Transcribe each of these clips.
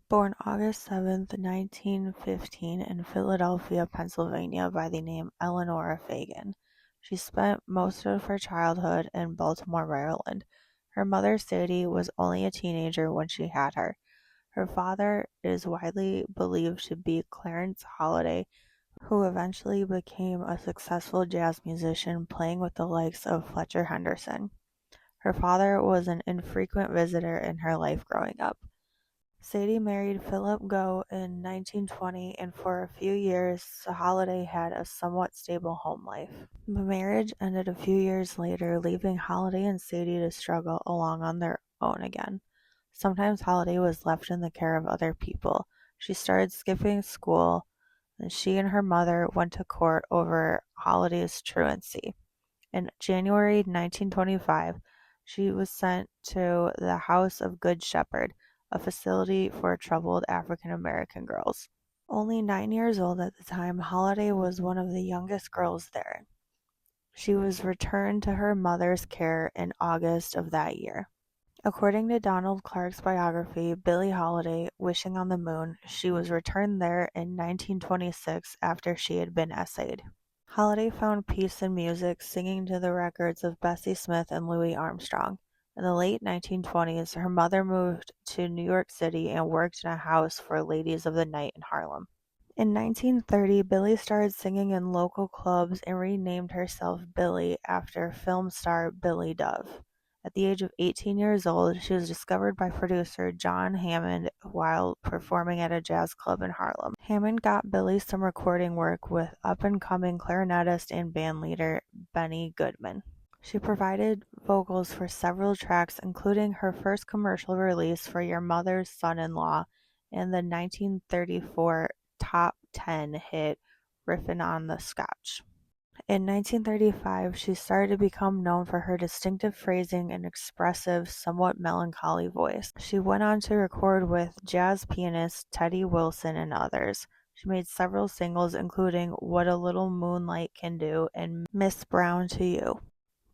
Born August 7, 1915 in Philadelphia, Pennsylvania by the name Eleanor Fagan. She spent most of her childhood in Baltimore, Maryland. Her mother, Sadie, was only a teenager when she had her. Her father is widely believed to be Clarence Holliday, who eventually became a successful jazz musician playing with the likes of Fletcher Henderson. Her father was an infrequent visitor in her life growing up. Sadie married Philip Gough in 1920, and for a few years Holliday had a somewhat stable home life. The marriage ended a few years later, leaving Holliday and Sadie to struggle along on their own again. Sometimes Holliday was left in the care of other people. She started skipping school, and she and her mother went to court over Holliday's truancy. In January 1925, she was sent to the House of Good Shepherd, a facility for troubled African American girls. Only 9 years old at the time, Holliday was one of the youngest girls there. She was returned to her mother's care in August of that year. According to Donald Clark's biography, Billie Holiday, Wishing on the Moon, she was returned there in 1926 after she had been essayed. Holiday found peace in music, singing to the records of Bessie Smith and Louis Armstrong. In the late 1920s, her mother moved to New York City and worked in a house for ladies of the night in Harlem. In 1930, Billie started singing in local clubs and renamed herself Billie after film star Billy Dove. At the age of 18 years old, she was discovered by producer John Hammond while performing at a jazz club in Harlem. Hammond got Billie some recording work with up-and-coming clarinetist and bandleader Benny Goodman. She provided vocals for several tracks, including her first commercial release for Your Mother's Son-in-Law and the 1934 top 10 hit Riffin' on the Scotch. In 1935, she started to become known for her distinctive phrasing and expressive, somewhat melancholy voice. She went on to record with jazz pianist Teddy Wilson and others. She made several singles, including What a Little Moonlight Can Do and Miss Brown to You.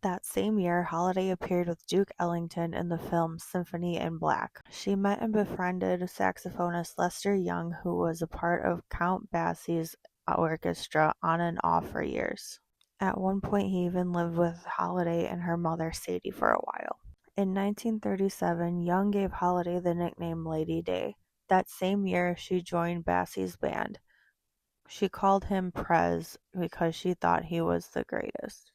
That same year, Holiday appeared with Duke Ellington in the film Symphony in Black. She met and befriended saxophonist Lester Young, who was a part of Count Basie's orchestra on and off for years. At one point, he even lived with Holiday and her mother Sadie for a while. In 1937, Young gave Holiday the nickname Lady Day. That same year, she joined Basie's band. She called him Prez because she thought he was the greatest.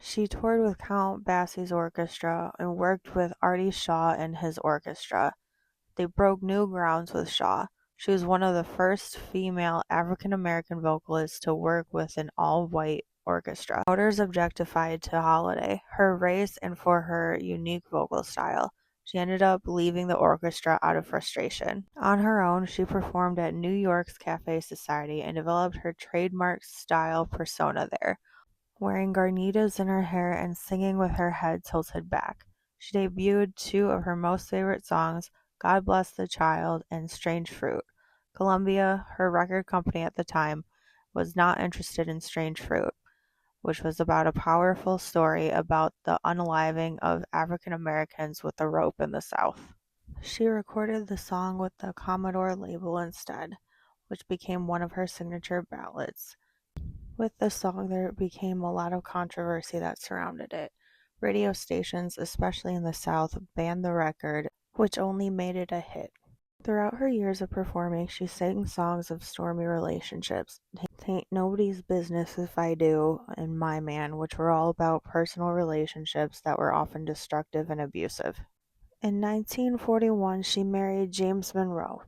She toured with Count Basie's orchestra and worked with Artie Shaw and his orchestra. They broke new grounds with Shaw. She was one of the first female African-American vocalists to work with an all-white orchestra. Voters objectified to Holiday, her race, and for her unique vocal style. She ended up leaving the orchestra out of frustration. On her own, she performed at New York's Cafe Society and developed her trademark style persona there, wearing garnitas in her hair and singing with her head tilted back. She debuted two of her most favorite songs, God Bless the Child and Strange Fruit. Columbia, her record company at the time, was not interested in Strange Fruit, which was about a powerful story about the unaliving of African Americans with a rope in the South. She recorded the song with the Commodore label instead, which became one of her signature ballads. With the song, there became a lot of controversy that surrounded it. Radio stations, especially in the South, banned the record, which only made it a hit. Throughout her years of performing, she sang songs of stormy relationships. "Tain't Nobody's Business If I Do" and "My Man," which were all about personal relationships that were often destructive and abusive. In 1941, she married James Monroe.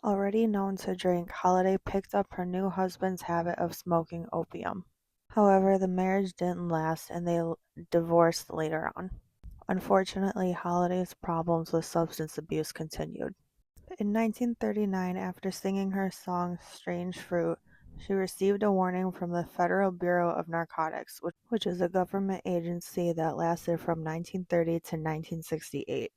Already known to drink, Holiday picked up her new husband's habit of smoking opium. However, the marriage didn't last and they divorced later on. Unfortunately, Holiday's problems with substance abuse continued. In 1939, after singing her song Strange Fruit, she received a warning from the Federal Bureau of Narcotics, which is a government agency that lasted from 1930 to 1968.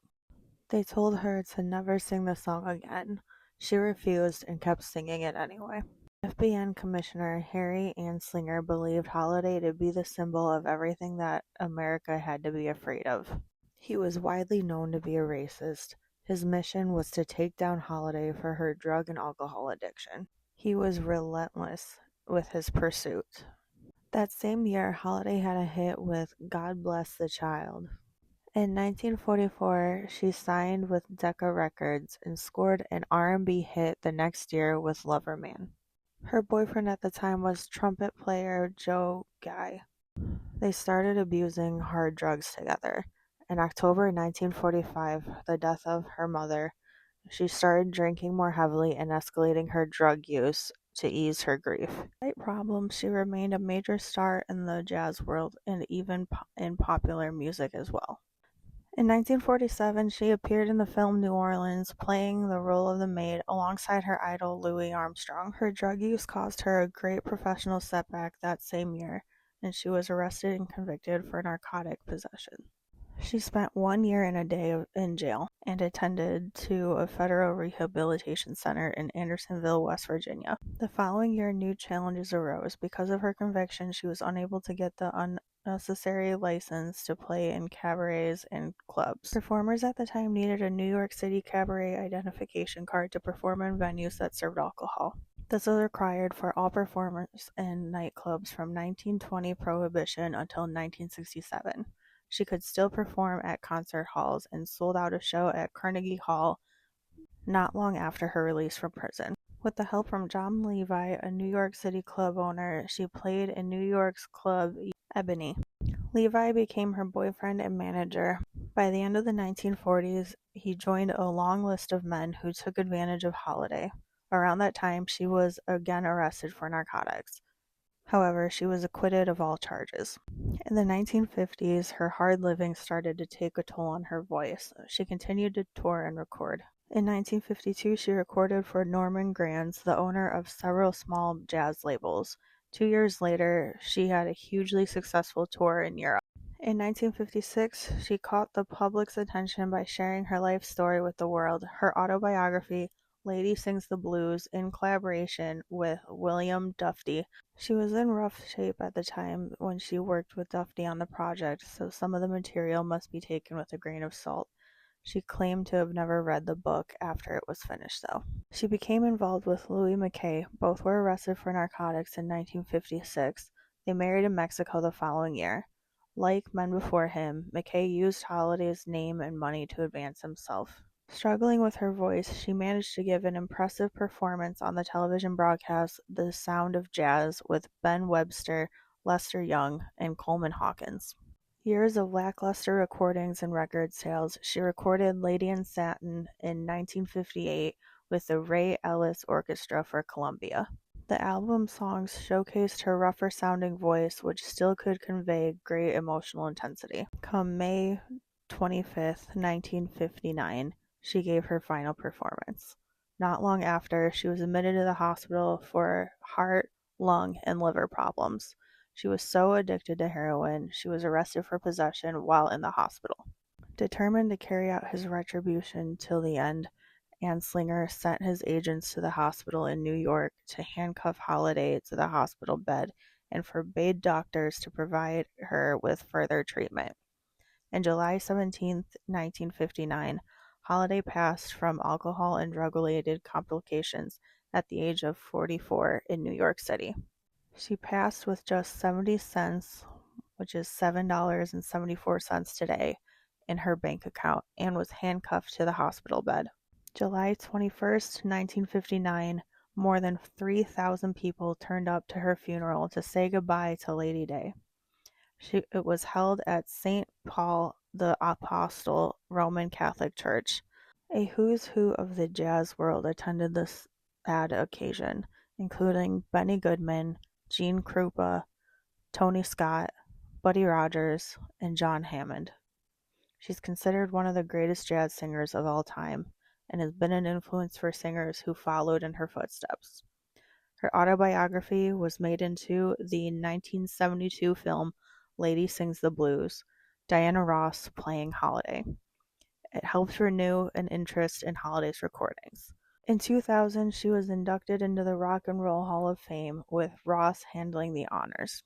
They told her to never sing the song again. She refused and kept singing it anyway. FBN Commissioner Harry Anslinger believed Holiday to be the symbol of everything that America had to be afraid of. He was widely known to be a racist. His mission was to take down Holiday for her drug and alcohol addiction. He was relentless with his pursuit. That same year, Holiday had a hit with God Bless the Child. In 1944, she signed with Decca Records and scored an R&B hit the next year with Lover Man. Her boyfriend at the time was trumpet player Joe Guy. They started abusing hard drugs together. In October 1945, the death of her mother, she started drinking more heavily and escalating her drug use to ease her grief. Despite problems, she remained a major star in the jazz world and even in popular music as well. In 1947, she appeared in the film New Orleans, playing the role of the maid alongside her idol Louis Armstrong. Her drug use caused her a great professional setback that same year, and she was arrested and convicted for narcotic possession. She spent 1 year and a day in jail and attended to a federal rehabilitation center in Andersonville, West Virginia. The following year, new challenges arose. Because of her conviction, she was unable to get the unnecessary license to play in cabarets and clubs. Performers at the time needed a New York City cabaret identification card to perform in venues that served alcohol. This was required for all performers in nightclubs from 1920 Prohibition until 1967. She could still perform at concert halls and sold out a show at Carnegie Hall not long after her release from prison. With the help from John Levi, a New York City club owner, she played in New York's club Ebony. Levi became her boyfriend and manager. By the end of the 1940s, he joined a long list of men who took advantage of Holiday. Around that time, she was again arrested for narcotics. However, she was acquitted of all charges. In the 1950s, her hard living started to take a toll on her voice. She continued to tour and record. In 1952, she recorded for Norman Granz, the owner of several small jazz labels. 2 years later, she had a hugely successful tour in Europe. In 1956, she caught the public's attention by sharing her life story with the world. Her autobiography, Lady Sings the Blues, in collaboration with William Dufty. She was in rough shape at the time when she worked with Dufty on the project, so some of the material must be taken with a grain of salt. She claimed to have never read the book after it was finished, though. She became involved with Louis McKay. Both were arrested for narcotics in 1956. They married in Mexico the following year. Like men before him, McKay used Holiday's name and money to advance himself. Struggling with her voice, she managed to give an impressive performance on the television broadcast The Sound of Jazz with Ben Webster, Lester Young, and Coleman Hawkins. Years of lackluster recordings and record sales, she recorded Lady in Satin in 1958 with the Ray Ellis Orchestra for Columbia. The album songs showcased her rougher sounding voice, which still could convey great emotional intensity. Come May 25, 1959, she gave her final performance. Not long after, she was admitted to the hospital for heart, lung, and liver problems. She was so addicted to heroin, she was arrested for possession while in the hospital. Determined to carry out his retribution till the end, Anslinger sent his agents to the hospital in New York to handcuff Holiday to the hospital bed and forbade doctors to provide her with further treatment. On July 17, 1959, Holiday passed from alcohol and drug-related complications at the age of 44 in New York City. She passed with just 70 cents, which is $7.74 today, in her bank account and was handcuffed to the hospital bed. July 21st, 1959, more than 3,000 people turned up to her funeral to say goodbye to Lady Day. It was held at St. Paul the Apostle Roman Catholic Church. A who's who of the jazz world attended this sad occasion, including Benny Goodman, Gene Krupa, Tony Scott, Buddy Rogers, and John Hammond. She's considered one of the greatest jazz singers of all time and has been an influence for singers who followed in her footsteps. Her autobiography was made into the 1972 film Lady Sings the Blues, Diana Ross playing Holiday. It helped renew an interest in Holiday's recordings. In 2000, she was inducted into the Rock and Roll Hall of Fame, with Ross handling the honors.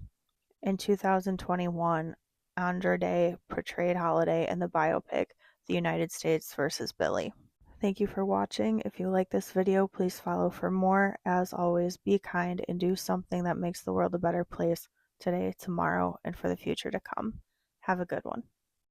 In 2021, Andrade portrayed Holiday in the biopic The United States vs. Billie. Thank you for watching. If you like this video, please follow for more. As always, be kind and do something that makes the world a better place today, tomorrow, and for the future to come. Have a good one.